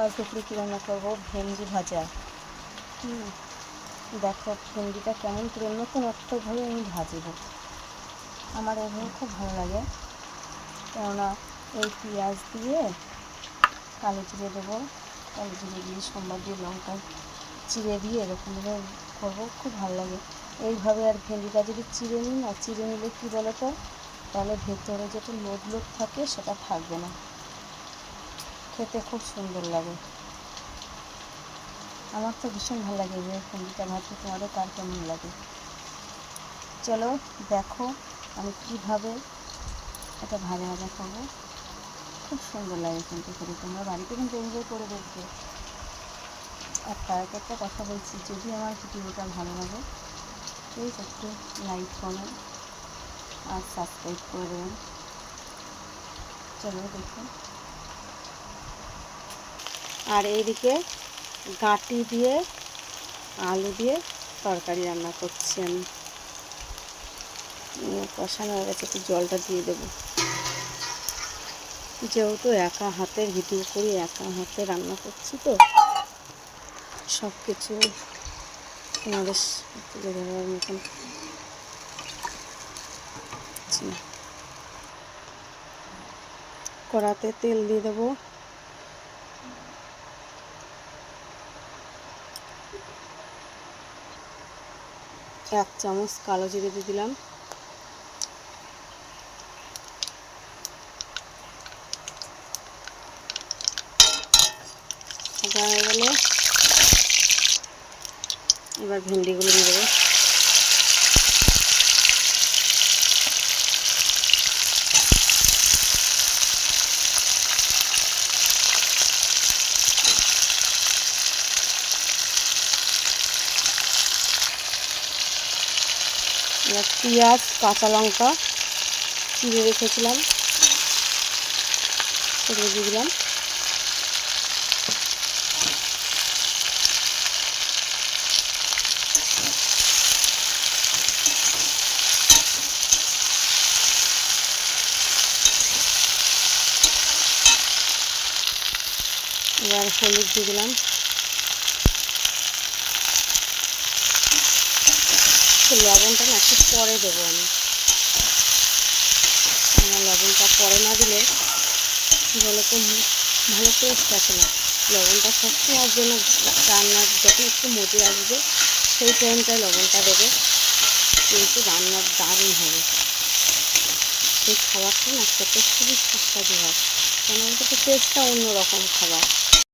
আজ দুপুরে কী রান্না করবো? ভেন্ডি ভাজা। দেখো ভেন্ডিটা কেমন করে নতুনত্বভাবে আমি ভাজবো। আমার এভাবে খুব ভালো লাগে, কেননা এই পেঁয়াজ দিয়ে কালো জিরে দেবো, কালো জিরে দিয়ে সোমবার দিয়ে লঙ্কা চিড়ে দিয়ে এরকমভাবে করবো, খুব ভালো লাগে এইভাবে। আর ভেন্ডিটা যদি চিড়ে নিই না, চিড়ে নিলে কী বলো তো, তাহলে ভেতরে যেটা লোদ লোদ থাকে সেটা থাকবে না, খেতে খুব সুন্দর লাগে। আমার তো ভীষণ ভালো লাগে যে ভেন্ডিটা ভাজতে। তোমাদের কার কেমন লাগে? চলো দেখো আমি কিভাবে এটা ভাজা ভাজা করবো, খুব সুন্দর লাগে কিন্তু করে। তোমরা বাড়িতে কিন্তু এনজয় করে দেখবে। আর তার একটা কথা বলছি, যদি আমার ভিডিওটা ভালো লাগে প্লিজ একটু লাইক কমেন্ট আর সাবস্ক্রাইব করে দেবেন। চলো দেখো। আর এইদিকে গাঁটি দিয়ে আলু দিয়ে তরকারি রান্না করছি আমি। কষানো হয়ে গেছে, একটু জলটা দিয়ে দেবো। যেহেতু একা হাতের ভিডিও করি, একা হাতে রান্না করছি, তো সব কিছু তোমাদের তুলে ধরার মতন। কড়াতে তেল দিয়ে দেবো। এক চামচ কালো জিরে দিয়ে দিলাম। ভাজা হয়ে গেলে এবার ভেন্ডিগুলো দিয়ে দেবো। এবার পেঁয়াজ কাঁচা লঙ্কা চিড়ে রেখেছিলাম সেগুলো দিয়ে দিলাম। এবার হলুদ দিয়ে দিলাম। লবণটা না একটু পরে দেবো আমি, আমার লবণটা পরে না দিলে বলো তো ভালো টেস্ট আসে না। লবণটা সবসময়ের জন্য রান্নার যখন একটু মজে আসবে সেই টাইমটায় লবণটা দেবে, কিন্তু রান্নার দারুণ হবে। সেই খাবারটা না খেতে খুবই সুস্বাদু হয়, কেন বলতে টেস্টটা অন্যরকম খাবার।